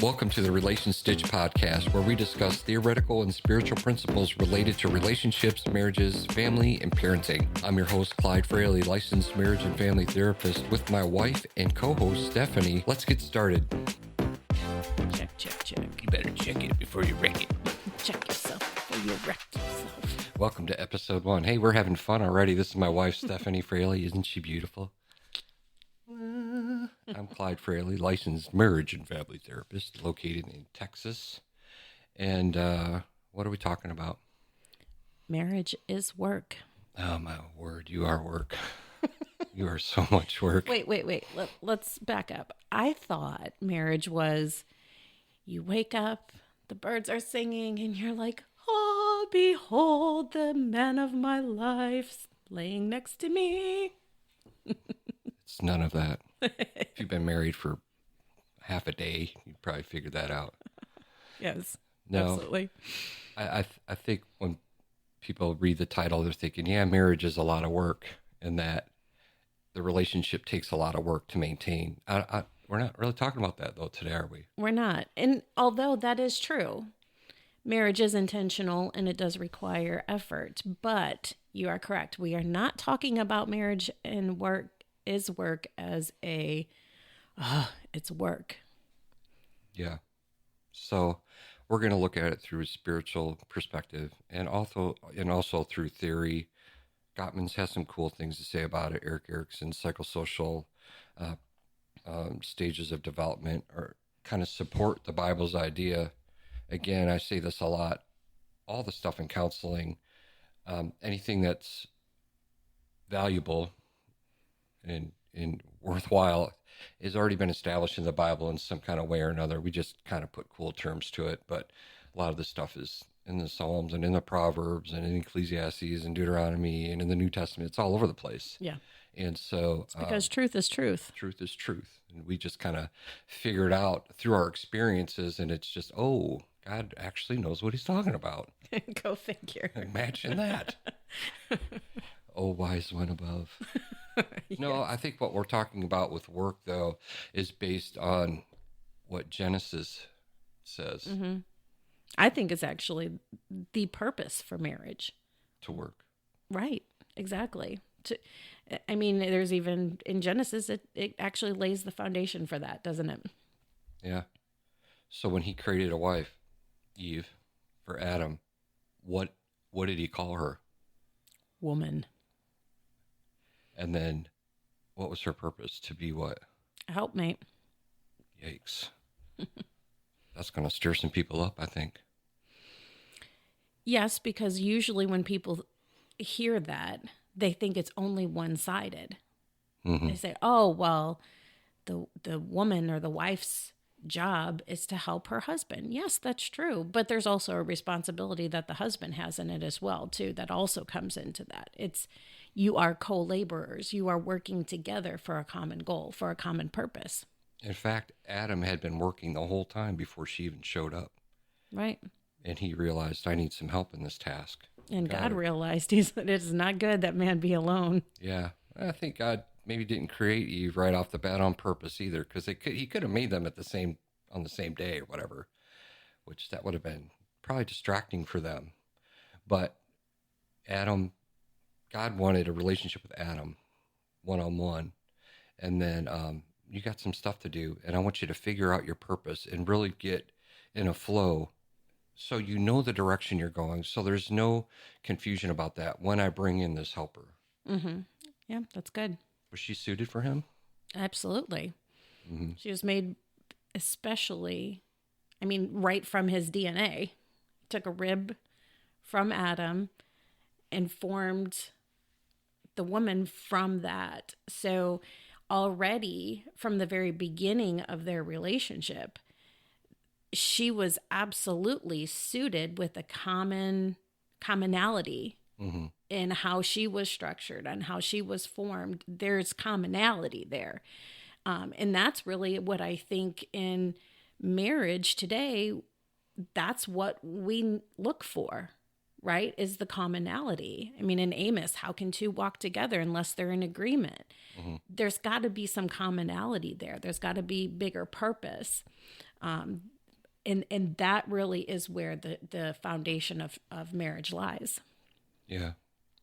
Welcome to the Relation Stitch podcast, where we discuss theoretical and spiritual principles related to relationships, marriages, family, and parenting. I'm your host, Clyde Fraley, licensed marriage and family therapist, with my wife and co-host, Stephanie. Let's get started. Check. You better check it before you wreck it. Check yourself before you wreck yourself. Welcome to episode 1. Hey, we're having fun already. This is my wife, Stephanie Fraley. Isn't she beautiful? I'm Clyde Fraley, licensed marriage and family therapist, located in Texas. And what are we talking about? Marriage is work. Oh, my word. You are work. You are so much work. Wait. Let's back up. I thought marriage was you wake up, the birds are singing, and you're like, oh, behold the man of my life laying next to me. It's none of that. If you've been married for half a day, you'd probably figure that out. Yes, no, absolutely. I think when people read the title, they're thinking, yeah, marriage is a lot of work, and that the relationship takes a lot of work to maintain. We're not really talking about that, though, today, are we? We're not. And although that is true, marriage is intentional and it does require effort. But you are correct. We are not talking about marriage and work as it's work. Yeah. So we're going to look at it through a spiritual perspective and also through theory. Gottman's has some cool things to say about it. Erik Erikson's psychosocial stages of development or kind of support the Bible's idea. Again, I say this a lot. All the stuff in counseling, anything that's valuable and worthwhile has already been established in the Bible in some kind of way or another. We just kind of put cool terms to it, but a lot of this stuff is in the Psalms and in the Proverbs and in Ecclesiastes and Deuteronomy and in the New Testament. It's all over the place. Yeah. And so it's because truth is truth. Truth is truth. And we just kind of figure it out through our experiences, and it's just, oh, God actually knows what he's talking about. Go figure. Imagine that. Oh, wise one above. Yes. No, I think what we're talking about with work, though, is based on what Genesis says. Mm-hmm. I think it's actually the purpose for marriage. To work. Right, exactly. There's even in Genesis, it actually lays the foundation for that, doesn't it? Yeah. So when he created a wife, Eve, for Adam, what did he call her? Woman. And then what was her purpose? To be what? A helpmate. Yikes. That's going to stir some people up, I think. Yes, because usually when people hear that, they think it's only one-sided. Mm-hmm. They say, oh, well, the woman or the wife's job is to help her husband. Yes, that's true. But there's also a responsibility that the husband has in it as well, too, that also comes into that. You are co-laborers. You are working together for a common goal, for a common purpose. In fact, Adam had been working the whole time before she even showed up. Right. And he realized, I need some help in this task. And God realized it is not good that man be alone. Yeah. I think God maybe didn't create Eve right off the bat on purpose either, because he could have made them on the same day or whatever, which that would have been probably distracting for them. But God wanted a relationship with Adam, one-on-one. And then you got some stuff to do, and I want you to figure out your purpose and really get in a flow so you know the direction you're going, so there's no confusion about that when I bring in this helper. Mm-hmm. Yeah, that's good. Was she suited for him? Absolutely. Mm-hmm. She was made right from his DNA. Took a rib from Adam and formed the woman from that. So already from the very beginning of their relationship, she was absolutely suited with a commonality mm-hmm. in how she was structured and how she was formed. There's commonality there. And that's really what I think in marriage today, that's what we look for, right? Is the commonality. I mean, in Amos, how can two walk together unless they're in agreement? Mm-hmm. There's got to be some commonality there. There's got to be bigger purpose. And that really is where the foundation of marriage lies. Yeah.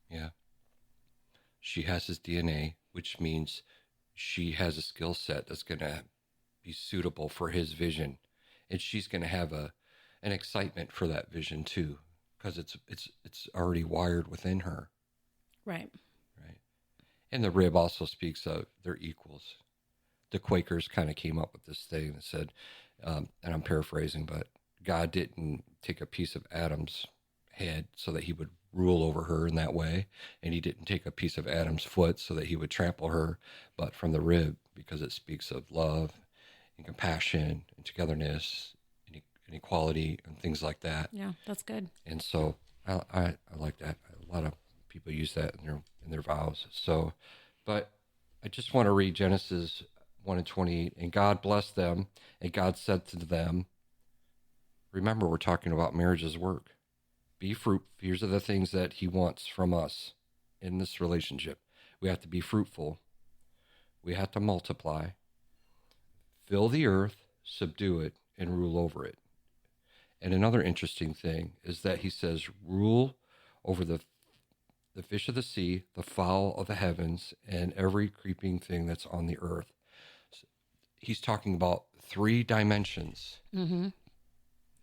Yeah. She has his DNA, which means she has a skill set that's going to be suitable for his vision. And she's going to have an excitement for that vision too, because it's already wired within her. Right. Right. And the rib also speaks of they're equals. The Quakers kind of came up with this thing that said, and I'm paraphrasing, but God didn't take a piece of Adam's head so that he would rule over her in that way, and he didn't take a piece of Adam's foot so that he would trample her, but from the rib, because it speaks of love and compassion and togetherness and equality and things like that. Yeah, that's good. And so I like that. A lot of people use that in their vows. So, but I just want to read Genesis 1:28. And God blessed them, and God said to them, remember, we're talking about marriage's work. Be fruitful. Here's are the things that he wants from us in this relationship. We have to be fruitful. We have to multiply. Fill the earth, subdue it, and rule over it. And another interesting thing is that he says, rule over the fish of the sea, the fowl of the heavens, and every creeping thing that's on the earth. So he's talking about 3 dimensions,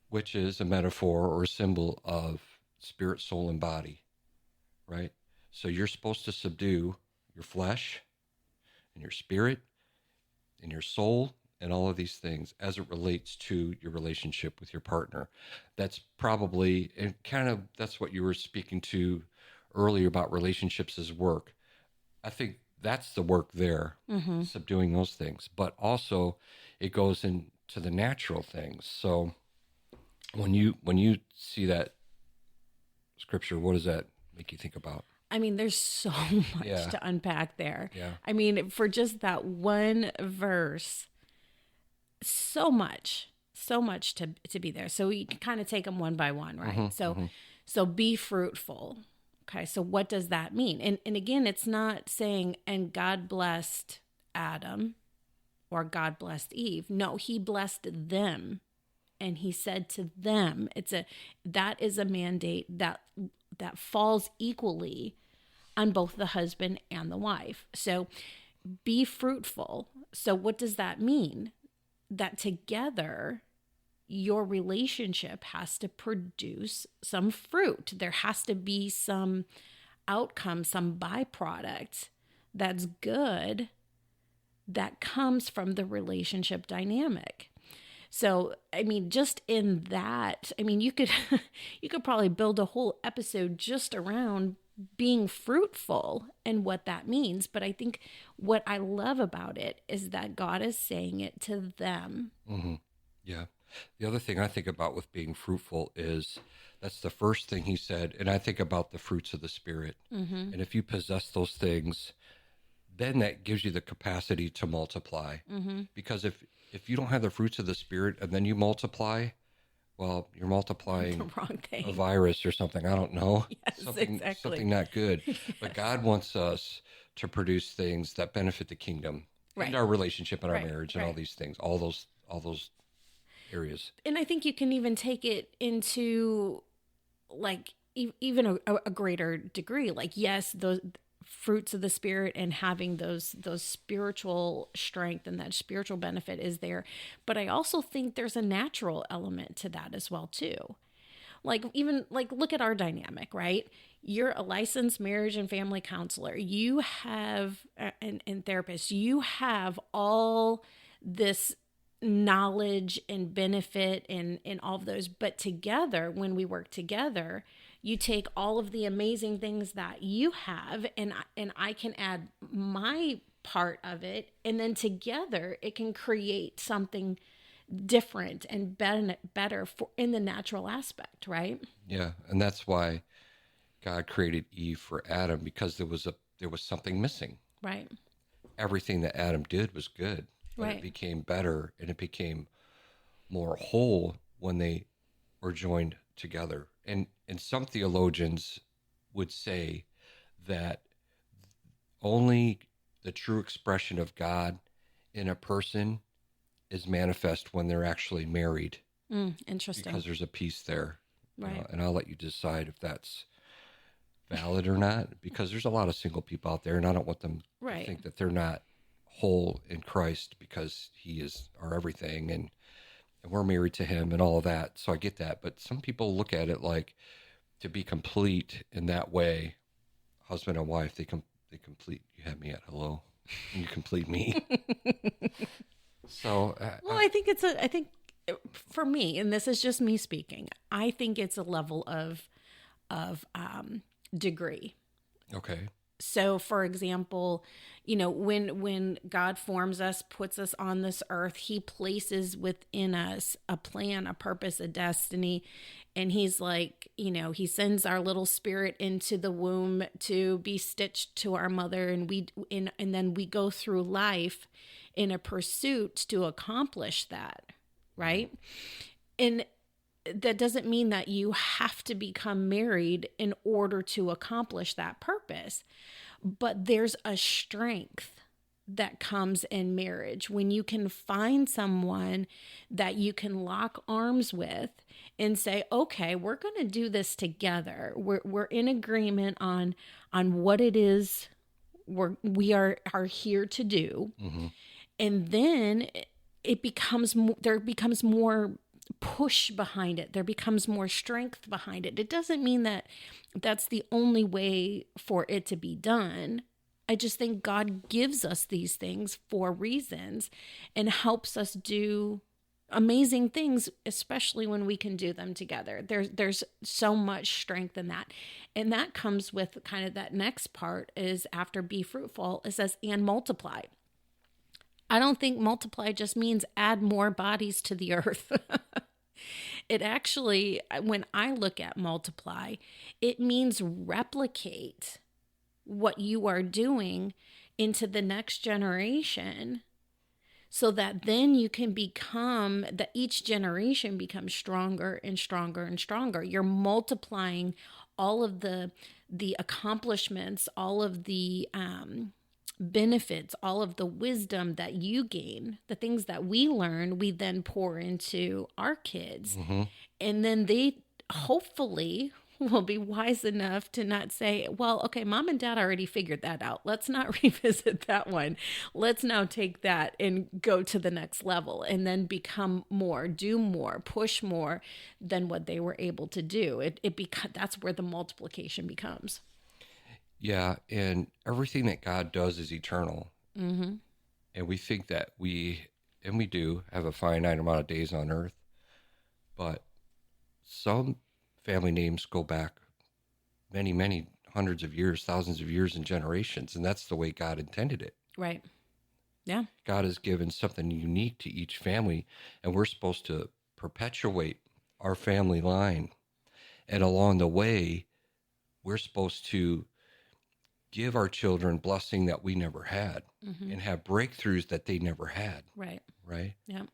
which is a metaphor or a symbol of spirit, soul, and body, right? So you're supposed to subdue your flesh and your spirit and your soul and all of these things as it relates to your relationship with your partner. That's probably, and kind of, that's what you were speaking to earlier about relationships as work. I think that's the work there, subduing those things. But also it goes into the natural things. So when you see that scripture, what does that make you think about? I mean, there's so much to unpack there. Yeah. I mean, for just that one verse, so much to be there. So we can kind of take them one by one, right? So be fruitful. Okay, so what does that mean? And again, it's not saying, and God blessed Adam or God blessed Eve. No, he blessed them. And he said to them, that is a mandate that falls equally on both the husband and the wife. So be fruitful. So what does that mean? That together your relationship has to produce some fruit. There has to be some outcome, some byproduct that's good that comes from the relationship dynamic. So, I mean, just in that, I mean, you could probably build a whole episode just around being fruitful and what that means. But I think what I love about it is that God is saying it to them. Yeah. The other thing I think about with being fruitful is that's the first thing he said. And I think about the fruits of the Spirit. And if you possess those things, then that gives you the capacity to multiply. Because if you don't have the fruits of the Spirit and then you multiply, well, you're multiplying The wrong thing. a virus or something. I don't know. Yes, something, exactly. something not good. But God wants us to produce things that benefit the kingdom and our relationship and our marriage and all these things, all those areas. And I think you can even take it into like even a greater degree. Like, yes, those fruits of the Spirit and having those spiritual strength and that spiritual benefit is there. But I also think there's a natural element to that as well too. Like, even like, look at our dynamic, right? You're a licensed marriage and family counselor. You have, and therapist, you have all this knowledge and benefit and all of those. But together, when we work together, you take all of the amazing things that you have, and I can add my part of it, and then together it can create something different and better for in the natural aspect, right? Yeah, and that's why God created Eve for Adam, because there was something missing. Right. Everything that Adam did was good, but it became better and it became more whole when they were joined together. And some theologians would say that only the true expression of God in a person is manifest when they're actually married, Interesting. because there's a piece there. Right. And I'll let you decide if that's valid or not, because there's a lot of single people out there, and I don't want them to Right. think that they're not whole in Christ because he is our everything, and we're married to him and all of that. So I get that. But some people look at it like, to be complete in that way, husband and wife, they complete, you have me at hello, and you complete me. So, Well, I think for me, and this is just me speaking, I think it's a level of degree. okay. So, for example, when God forms us, puts us on this earth, He places within us a plan, a purpose, a destiny, and He's like, He sends our little spirit into the womb to be stitched to our mother, and then we go through life in a pursuit to accomplish that, right? And that doesn't mean that you have to become married in order to accomplish that purpose. But there's a strength that comes in marriage when you can find someone that you can lock arms with and say, okay, we're going to do this together. We're in agreement on what it is we are here to do. Mm-hmm. And then there becomes more push behind it. There becomes more strength behind it. It doesn't mean that that's the only way for it to be done. I just think God gives us these things for reasons and helps us do amazing things, especially when we can do them together. There's so much strength in that. And that comes with kind of that next part is after be fruitful, it says, and multiply. I don't think multiply just means add more bodies to the earth. It actually, when I look at multiply, it means replicate what you are doing into the next generation so that then you can that each generation becomes stronger and stronger and stronger. You're multiplying all of the accomplishments, all of the benefits, all of the wisdom that you gain, the things that we learn, we then pour into our kids. Mm-hmm. And then they hopefully will be wise enough to not say, well, okay, mom and dad already figured that out. Let's not revisit that one. Let's now take that and go to the next level and then become more, do more, push more than what they were able to do. That's where the multiplication becomes. Yeah, and everything that God does is eternal. Mm-hmm. And we think that we do have a finite amount of days on earth, but some family names go back many, many hundreds of years, thousands of years, and generations, and that's the way God intended it. Right. Yeah. God has given something unique to each family, and we're supposed to perpetuate our family line. And along the way, we're supposed to give our children blessing that we never had, Mm-hmm. and have breakthroughs that they never had. Right. Right. Yeah.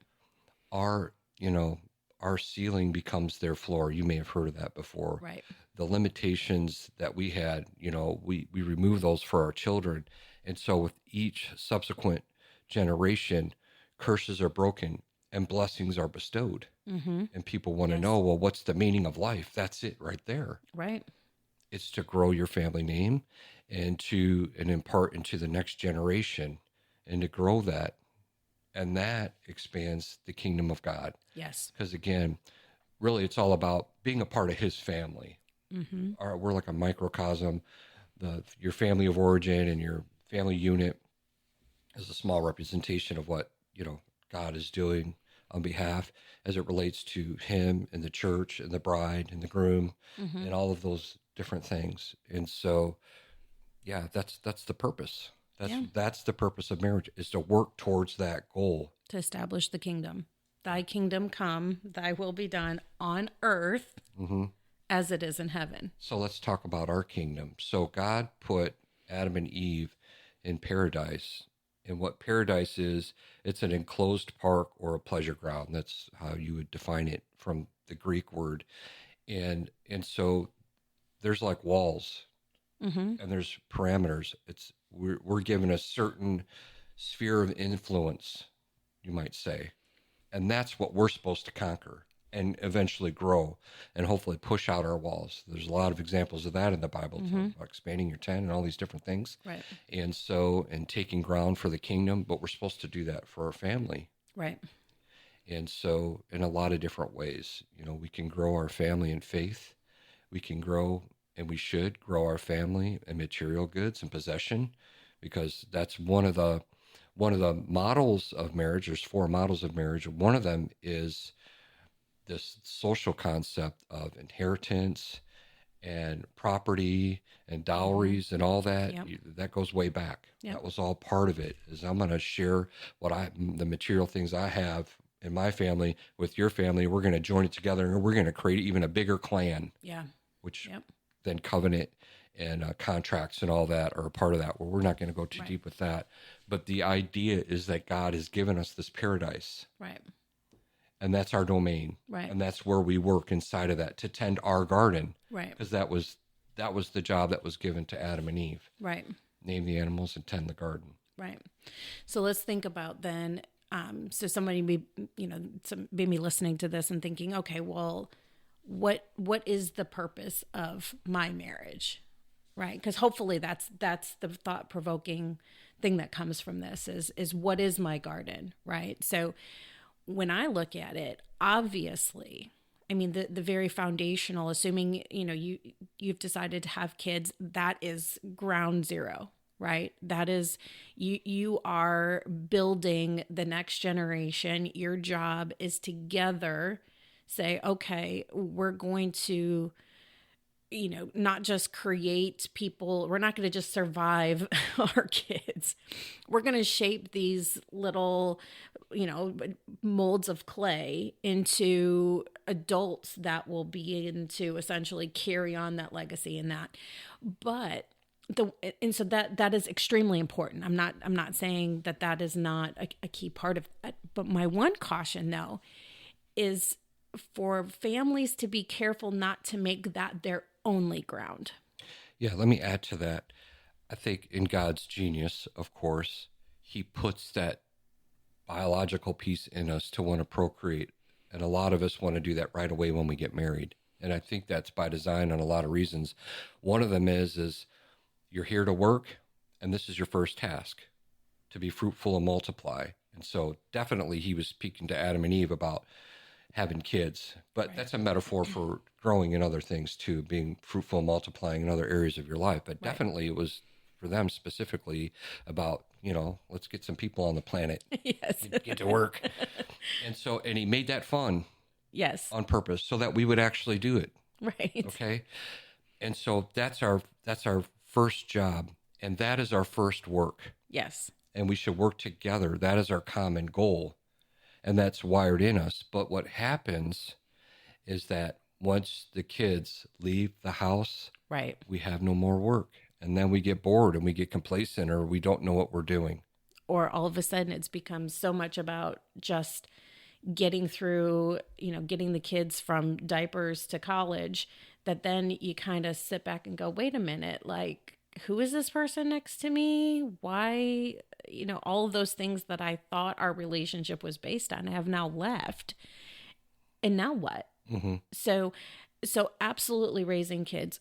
Our ceiling becomes their floor. You may have heard of that before. Right. The limitations that we had, we remove those for our children. And so with each subsequent generation, curses are broken and blessings are bestowed. Mm-hmm. And people want to Yes. know, well, what's the meaning of life? That's it right there. Right. It's to grow your family name and impart into the next generation and to grow that. And that expands the kingdom of God. Yes. Because again, really it's all about being a part of his family. Mm-hmm. We're like a microcosm. Your family of origin and your family unit is a small representation of what, God is doing on behalf as it relates to him and the church and the bride and the groom, Mm-hmm. and all of those different things. And so, yeah, that's the purpose. That's the purpose of marriage, is to work towards that goal. To establish the kingdom. Thy kingdom come, thy will be done on earth Mm-hmm. as it is in heaven. So let's talk about our kingdom. So God put Adam and Eve in paradise. And what paradise is, it's an enclosed park or a pleasure ground. That's how you would define it from the Greek word. And so there's like walls, Mm-hmm. and there's parameters. We're given a certain sphere of influence, you might say. And that's what we're supposed to conquer and eventually grow and hopefully push out our walls. There's a lot of examples of that in the Bible, about expanding your tent and all these different things. Right. And taking ground for the kingdom, but we're supposed to do that for our family. Right. And so in a lot of different ways, we can grow our family in faith. We can grow, and we should grow our family in material goods and possession, because that's one of the models of marriage. There's 4 models of marriage. One of them is this social concept of inheritance and property and dowries and all that. Yep. That goes way back. Yep. That was all part of it. Is I'm going to share the material things I have in my family with your family. We're going to join it together, and we're going to create even a bigger clan. Yeah. Which then covenant and contracts and all that are a part of that, where we're not going to go too deep with that. But the idea is that God has given us this paradise. Right. And that's our domain. Right. And that's where we work inside of that, to tend our garden. Right. Because that was the job that was given to Adam and Eve. Right. Name the animals and tend the garden. Right. So let's think about then, so somebody may be listening to this and thinking, okay, well, what is the purpose of my marriage? Right? Because hopefully that's the thought-provoking thing that comes from this is what is my garden, right? So when I look at it, obviously, I mean, the very foundational, assuming, you've decided to have kids, that is ground zero, right? That is, you are building the next generation. Your job is together say, okay, we're going to, not just create people. We're not going to just survive our kids. We're going to shape these little, molds of clay into adults that will begin to essentially carry on that legacy and that. But so that is extremely important. I'm not saying that is not a key part of that. But my one caution, though, is for families to be careful not to make that their only ground. Yeah, let me add to that. I think in God's genius, of course, he puts that biological piece in us to want to procreate. And a lot of us want to do that right away when we get married. And I think that's by design on a lot of reasons. One of them is you're here to work, and this is your first task, to be fruitful and multiply. And so definitely he was speaking to Adam and Eve about having kids, but that's a metaphor for growing in other things too, being fruitful and multiplying in other areas of your life. But definitely it was for them specifically about, let's get some people on the planet. Yes. Get to work. And he made that fun. Yes. On purpose so that we would actually do it. Right. Okay. And so that's our first job, and that is our first work. Yes. And we should work together. That is our common goal. And that's wired in us. But what happens is that once the kids leave the house, right, we have no more work. And then we get bored and we get complacent, or we don't know what we're doing. Or all of a sudden it's become so much about just getting through, getting the kids from diapers to college, that then you kind of sit back and go, wait a minute, like, who is this person next to me? Why, all of those things that I thought our relationship was based on have now left. And now what? Mm-hmm. So absolutely raising kids,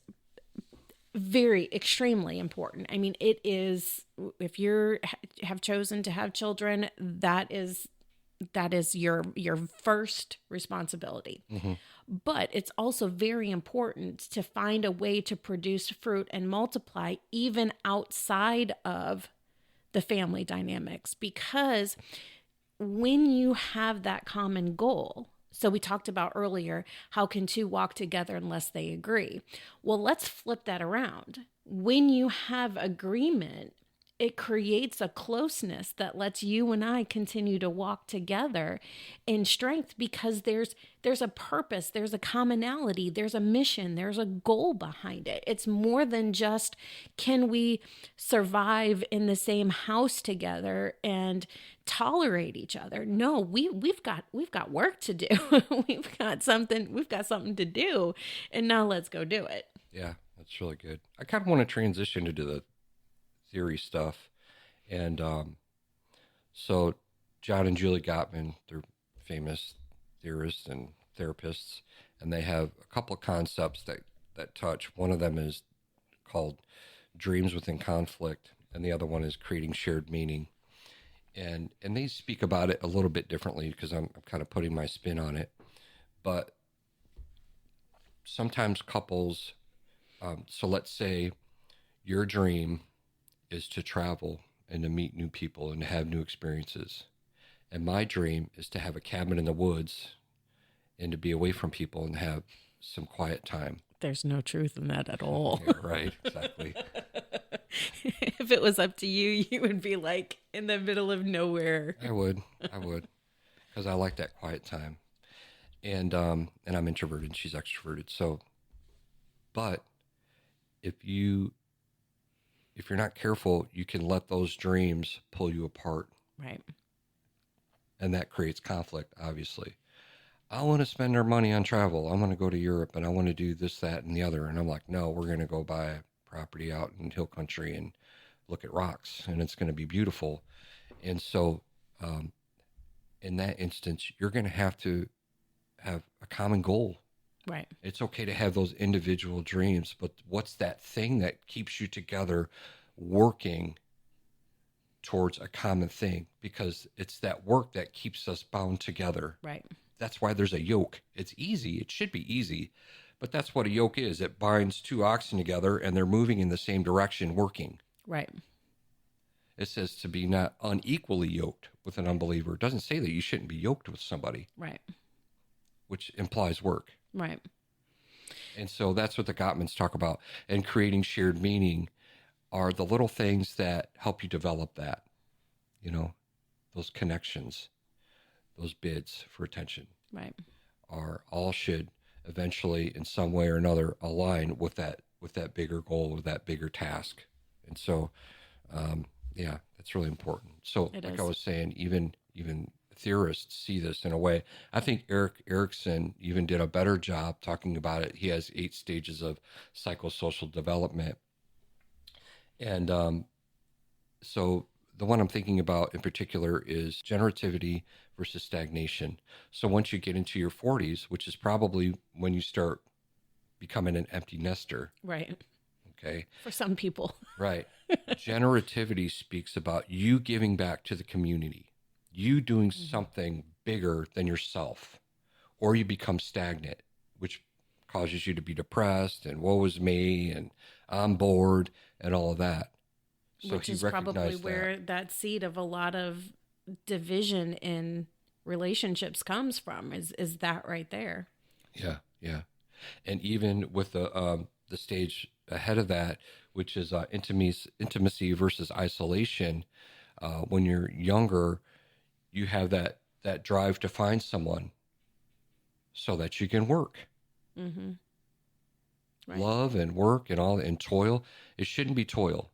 very extremely important. I mean, it is, if you have chosen to have children, that is your first responsibility. Mm-hmm. But it's also very important to find a way to produce fruit and multiply even outside of the family dynamics, because when you have that common goal, so we talked about earlier, how can two walk together unless they agree? Well, let's flip that around. When you have agreement, it creates a closeness that lets you and I continue to walk together in strength, because there's a purpose, there's a commonality, there's a mission, there's a goal behind it. It's more than just, can we survive in the same house together and tolerate each other? No, we've got work to do. we've got something to do, and now let's go do it. Yeah, that's really good. I kind of want to transition into the theory stuff. And so John and Julie Gottman, they're famous theorists and therapists, and they have a couple of concepts that touch. One of them is called dreams within conflict, and the other one is creating shared meaning. And they speak about it a little bit differently because I'm kind of putting my spin on it. But sometimes couples, so let's say your dream is to travel and to meet new people and to have new experiences. And my dream is to have a cabin in the woods and to be away from people and have some quiet time. There's no truth in that at all. Yeah, right, exactly. If it was up to you, you would be like in the middle of nowhere. I would, because I like that quiet time. And I'm introverted and she's extroverted. So, but if you're not careful, you can let those dreams pull you apart. Right. And that creates conflict, obviously. I want to spend our money on travel. I want to go to Europe and I want to do this, that, and the other. And I'm like, no, we're going to go buy a property out in hill country and look at rocks and it's going to be beautiful. And so, in that instance, you're going to have a common goal. Right. It's okay to have those individual dreams, but what's that thing that keeps you together working towards a common thing? Because it's that work that keeps us bound together. Right. That's why there's a yoke. It's easy. It should be easy, but that's what a yoke is. It binds two oxen together and they're moving in the same direction, working. Right. It says to be not unequally yoked with an unbeliever. It doesn't say that you shouldn't be yoked with somebody. Right. Which implies work. Right. And so that's what the Gottmans talk about. And creating shared meaning are the little things that help you develop that, those connections, those bids for attention. Right. Are all should eventually in some way or another align with that bigger goal or that bigger task. And so, that's really important. So I was saying, even theorists see this in a way. I think Erik Erikson even did a better job talking about it. He has 8 stages of psychosocial development. And so the one I'm thinking about in particular is generativity versus stagnation. So once you get into your 40s, which is probably when you start becoming an empty nester. Right. Okay. For some people. Right. Generativity speaks about you giving back to the community, you doing something bigger than yourself, or you become stagnant, which causes you to be depressed and woe is me and I'm bored and all of that. So which is probably where that seed of a lot of division in relationships comes from is that right there. Yeah. Yeah. And even with the stage ahead of that, which is intimacy versus isolation. When you're younger, you have that drive to find someone so that you can work. Mm-hmm. Right. Love and work and all and toil. It shouldn't be toil.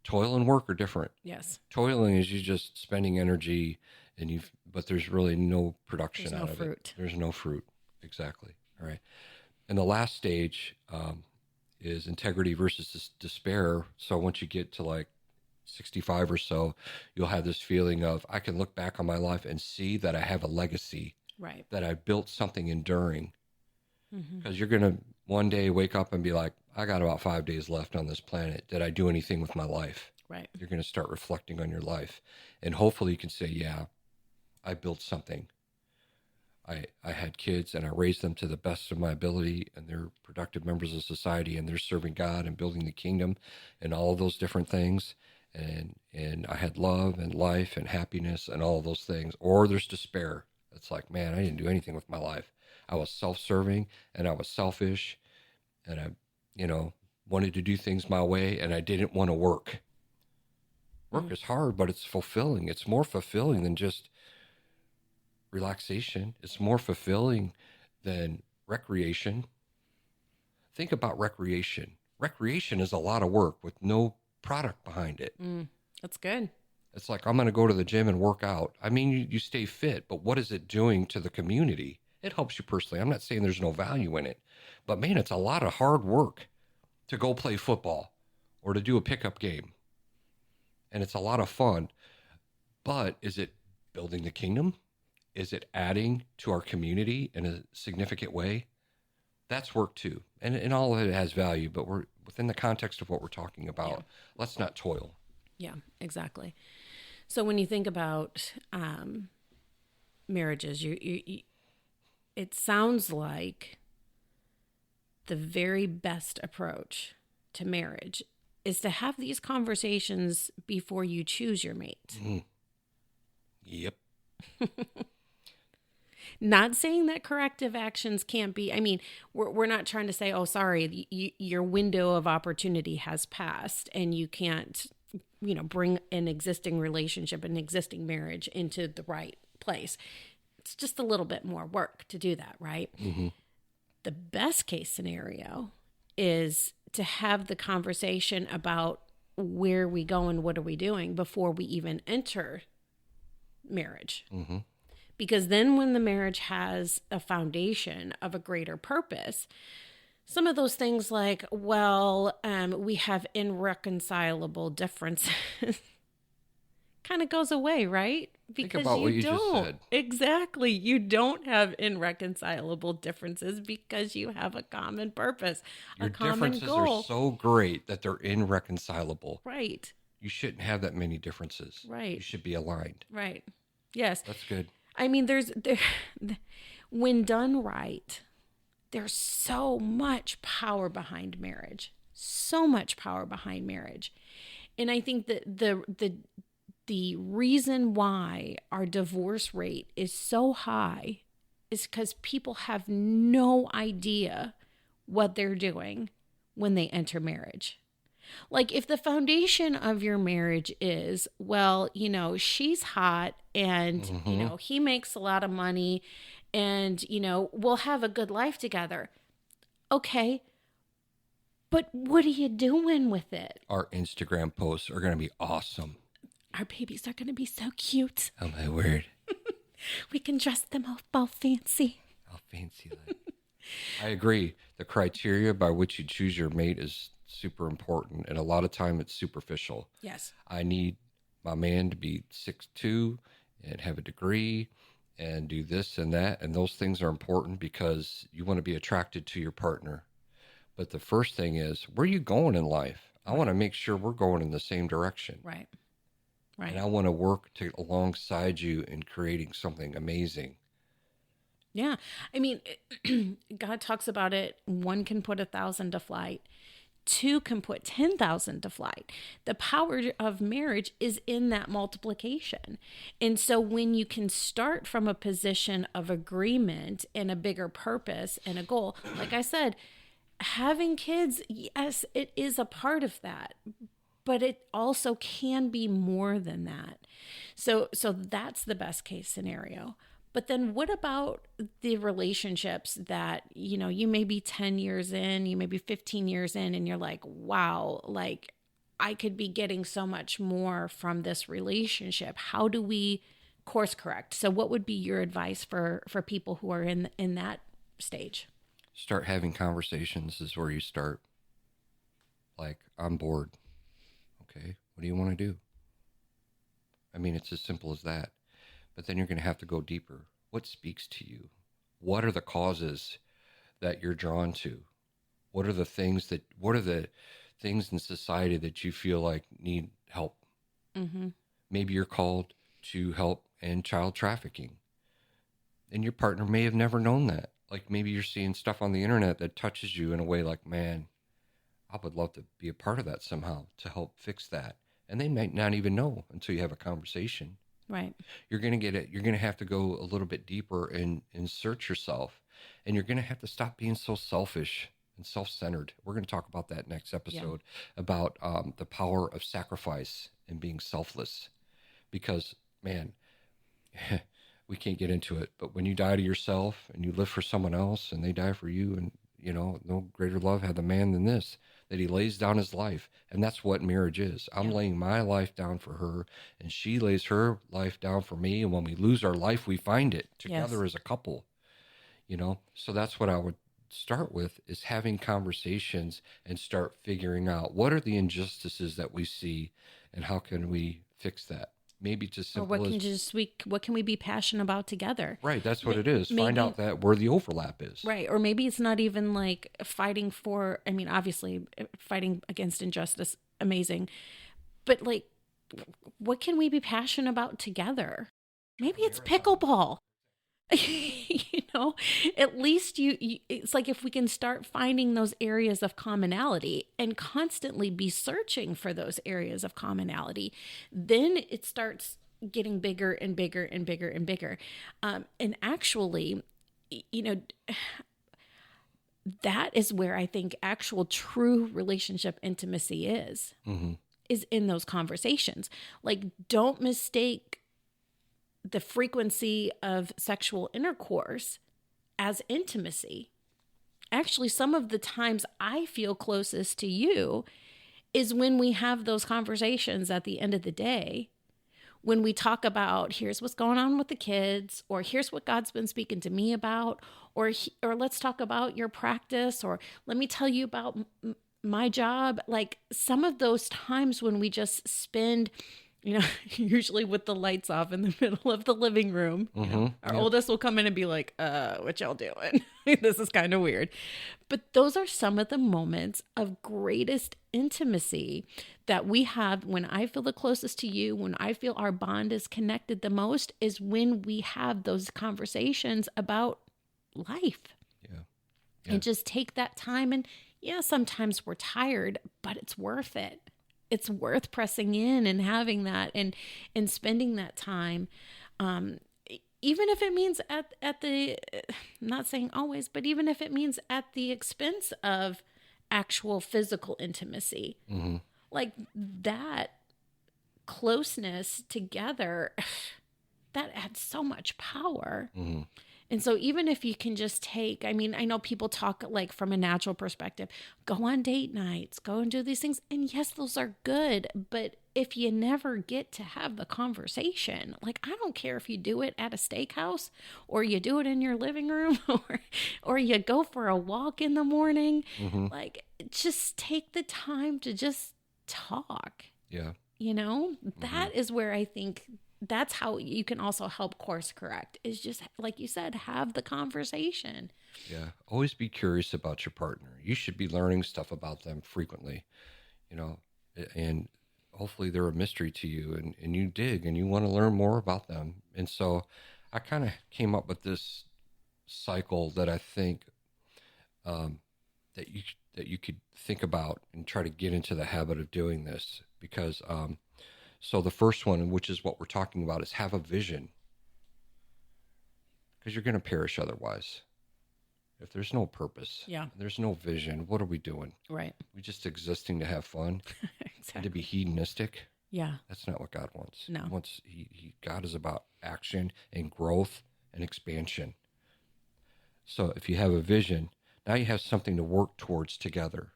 Toil and work are different. Yes. Toiling is you just spending energy but there's really no production out of it. There's no fruit. Exactly. All right. And the last stage is integrity versus despair. So once you get to like 65 or so, you'll have this feeling of, I can look back on my life and see that I have a legacy. Right. That I built something enduring. Because you're going to one day wake up and be like, I got about 5 days left on this planet. Did I do anything with my life? Right. You're going to start reflecting on your life. And hopefully you can say, yeah, I built something. I had kids and I raised them to the best of my ability and they're productive members of society and they're serving God and building the kingdom and all of those different things. And I had love and life and happiness and all of those things. Or there's despair. It's like, man, I didn't do anything with my life. I was self-serving and I was selfish and I, wanted to do things my way and I didn't want to work. Work is hard, but it's fulfilling. It's more fulfilling than just relaxation. It's more fulfilling than recreation. Think about recreation. Recreation is a lot of work with no product behind it. That's good. It's like, I'm going to go to the gym and work out. I mean, you stay fit, but what is it doing to the community? It helps you personally. I'm not saying there's no value in it, but man, it's a lot of hard work to go play football or to do a pickup game. And it's a lot of fun, but is it building the kingdom? is it adding to our community in a significant way? That's work too. And all of it has value, but we're within the context of what we're talking about. Yeah. Let's not toil. Yeah, exactly. So when you think about marriages, it sounds like the very best approach to marriage is to have these conversations before you choose your mate. Mm. Yep. Not saying that corrective actions can't be, I mean, we're not trying to say, oh, sorry, your window of opportunity has passed and you can't, bring an existing relationship, an existing marriage into the right place. It's just a little bit more work to do that, right? Mm-hmm. The best case scenario is to have the conversation about where we go and what are we doing before we even enter marriage. Mm-hmm. Because then when the marriage has a foundation of a greater purpose, some of those things like, we have irreconcilable differences kind of goes away, right? Because think about what you just said. Exactly. You don't have irreconcilable differences because you have a common purpose, Your a common differences goal. are so great that they're irreconcilable. Right. You shouldn't have that many differences. Right. You should be aligned. Right. Yes. That's good. I mean, when done right, there's so much power behind marriage. So much power behind marriage. And I think that the reason why our divorce rate is so high is because people have no idea what they're doing when they enter marriage. Like if the foundation of your marriage is, she's hot and, he makes a lot of money and, we'll have a good life together. Okay. But what are you doing with it? Our Instagram posts are going to be awesome. Our babies are going to be so cute. Oh, my word. We can dress them up all fancy. How fancy that. I agree. The criteria by which you choose your mate is super important. And a lot of time it's superficial. Yes. I need my man to be 6'2" and have a degree and do this and that. And those things are important because you want to be attracted to your partner. But the first thing is, where are you going in life? I want to make sure we're going in the same direction. Right. Right. And I want to work alongside you in creating something amazing. Yeah. I mean, God talks about it. 1 can put 1,000 to flight. 2 can put 10,000 to flight. The power of marriage is in that multiplication. And so when you can start from a position of agreement and a bigger purpose and a goal, like I said, having kids, yes, it is a part of that, but it also can be more than that. So that's the best case scenario. But then what about the relationships that, you may be 10 years in, you may be 15 years in, and you're like, wow, like I could be getting so much more from this relationship. How do we course correct? So what would be your advice for people who are in that stage? Start having conversations is where you start. Like, I'm bored. Okay, what do you want to do? I mean, it's as simple as that. But then you're going to have to go deeper. What speaks to you? What are the causes that you're drawn to? What are the things in society that you feel like need help? Mm-hmm. Maybe you're called to help in child trafficking. And your partner may have never known that. Like maybe you're seeing stuff on the internet that touches you in a way like, man, I would love to be a part of that somehow to help fix that. And they might not even know until you have a conversation. Right. You're going to get it. You're going to have to go a little bit deeper and search yourself. And you're going to have to stop being so selfish and self-centered. We're going to talk about that next episode about the power of sacrifice and being selfless. Because, man, we can't get into it. But when you die to yourself and you live for someone else and they die for you, and, no greater love had the man than this, that he lays down his life. And that's what marriage is. I'm laying my life down for her, and she lays her life down for me. And when we lose our life, we find it together as a couple, So that's what I would start with, is having conversations and start figuring out what are the injustices that we see and how can we fix that. maybe just Or simple as what can we be passionate about together? right. That's what it is. Find Maybe, out that where the overlap is. right. Or maybe it's not even like fighting for, I mean, obviously fighting against injustice, amazing. But like, what can we be passionate about together? Maybe it's pickleball. You know, at least it's like if we can start finding those areas of commonality and constantly be searching for those areas of commonality, then it starts getting bigger and bigger and bigger and bigger. And actually, you know, that is where I think actual true relationship intimacy is in those conversations. Like, don't mistake the frequency of sexual intercourse as intimacy. Actually, some of the times I feel closest to you is when we have those conversations at the end of the day, when we talk about here's what's going on with the kids, or here's what God's been speaking to me about, or let's talk about your practice, or let me tell you about my job. Like some of those times when we just spend, you know, usually with the lights off in the middle of the living room. You know, our oldest will come in and be like, what y'all doing? This is kind of weird. But those are some of the moments of greatest intimacy that we have when I feel the closest to you, when I feel our bond is connected the most, is when we have those conversations about life. Yeah. And just take that time. And yeah, sometimes we're tired, but it's worth it. It's worth pressing in and having that and spending that time. Even if it means at the, I'm not saying always, but even if it means at the expense of actual physical intimacy, like that closeness together, that adds so much power. And so even if you can just take, I mean, I know people talk like from a natural perspective, go on date nights, go and do these things. And yes, those are good. But if you never get to have the conversation, like I don't care if you do it at a steakhouse or you do it in your living room or you go for a walk in the morning, like just take the time to just talk. Yeah. You know, that is where I think that's how you can also help course correct, is just like you said, have the conversation. Yeah. Always be curious about your partner. You should be learning stuff about them frequently, you know, and hopefully they're a mystery to you and you dig and you want to learn more about them. And so I kind of came up with this cycle that I think that you could think about and try to get into the habit of doing this because so the first one, which is what we're talking about, is have a vision. Because you're going to perish otherwise. If there's no purpose, there's no vision, what are we doing? Right. We're just existing to have fun exactly. And to be hedonistic. Yeah. That's not what God wants. No. God is about action and growth and expansion. So if you have a vision, now you have something to work towards together.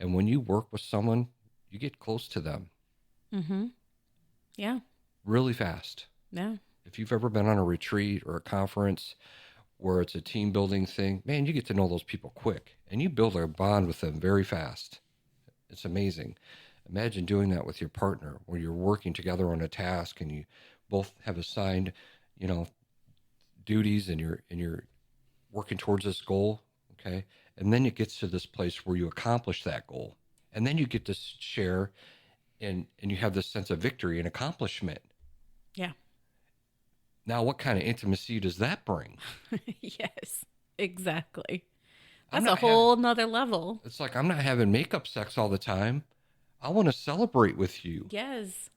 And when you work with someone, you get close to them. Yeah. Really fast. Yeah. If you've ever been on a retreat or a conference where it's a team building thing, man, you get to know those people quick and you build a bond with them very fast. It's amazing. Imagine doing that with your partner where you're working together on a task and you both have assigned, you know, duties and you're working towards this goal. Okay. And then it gets to this place where you accomplish that goal and then you get to share and you have this sense of victory and accomplishment. Yeah. Now, what kind of intimacy does that bring? Yes, exactly. That's a whole nother level. It's like, I'm not having makeup sex all the time. I want to celebrate with you. Yes.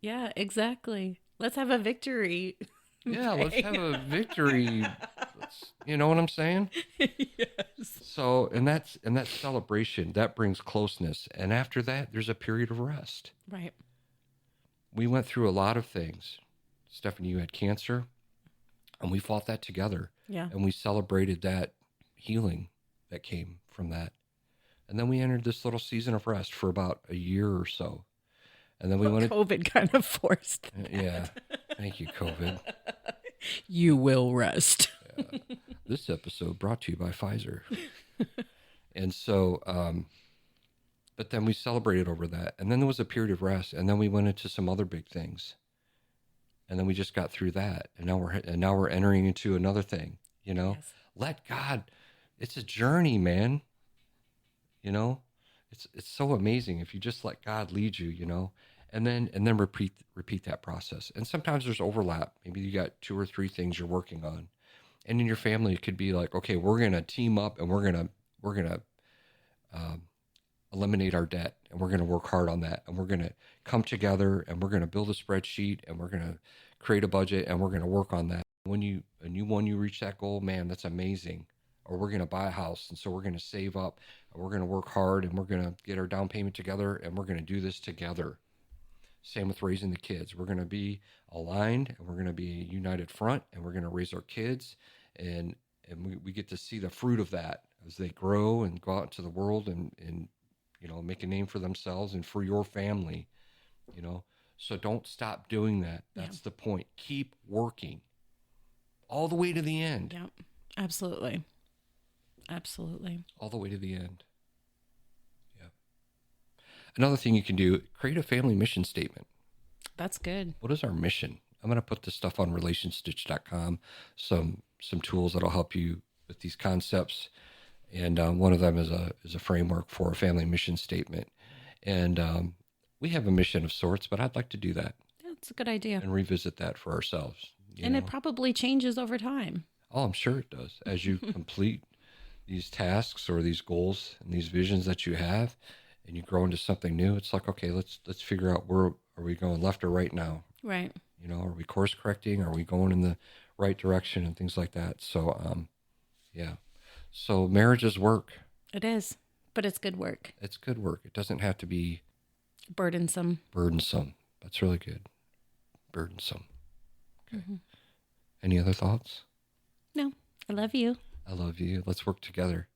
Yeah, exactly. Let's have a victory. Yeah, let's have a victory. You know what I'm saying? Yes. So, and that celebration, that brings closeness. And after that, there's a period of rest. Right. We went through a lot of things. Stephanie, you had cancer, and we fought that together. Yeah. And we celebrated that healing that came from that. And then we entered this little season of rest for about a year or so. And then COVID kind of forced that. Yeah. Thank you, COVID. You will rest. Yeah. This episode brought to you by Pfizer. And so But then we celebrated over that. And then there was a period of rest. And then we went into some other big things. And then we just got through that. And now we're entering into another thing, you know? Yes. Let God, it's a journey, man. You know? It's so amazing if you just let God lead you, you know? And then repeat that process. And sometimes there's overlap. Maybe you got 2 or 3 things you're working on. And in your family, it could be like, okay, we're going to team up and we're going to eliminate our debt, and we're going to work hard on that, and we're going to come together, and we're going to build a spreadsheet, and we're going to create a budget, and we're going to work on that. When you reach that goal, man, that's amazing. Or we're going to buy a house, and so we're going to save up, and we're going to work hard, and we're going to get our down payment together, and we're going to do this together. Same with raising the kids. We're going to be aligned, and we're going to be a united front, and we're going to raise our kids, and we get to see the fruit of that as they grow and go out into the world and you know, make a name for themselves and for your family, you know. So don't stop doing that. That's the point. Keep working all the way to the end. Yeah, absolutely. Absolutely. All the way to the end. Yeah. Another thing you can do, create a family mission statement. That's good. What is our mission? I'm going to put this stuff on relationstitch.com, some tools that'll help you with these concepts. And one of them is a framework for a family mission statement. And we have a mission of sorts, but I'd like to do that. That's a good idea. And revisit that for ourselves. And it probably changes over time. Oh, I'm sure it does. As you complete these tasks or these goals and these visions that you have, and you grow into something new, it's like, okay, let's figure out, where are we going, left or right now? Right. You know, are we course correcting? Are we going in the right direction and things like that? So, yeah. So marriage is work. It is, but it's good work. It's good work. It doesn't have to be burdensome. That's really good. Burdensome. Okay. Mm-hmm. Any other thoughts? No. I love you. I love you. Let's work together.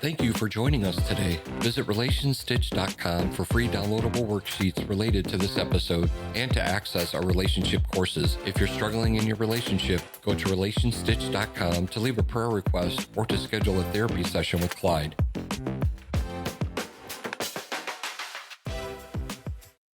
Thank you for joining us today. Visit relationstitch.com for free downloadable worksheets related to this episode and to access our relationship courses. If you're struggling in your relationship, go to relationstitch.com to leave a prayer request or to schedule a therapy session with Clyde.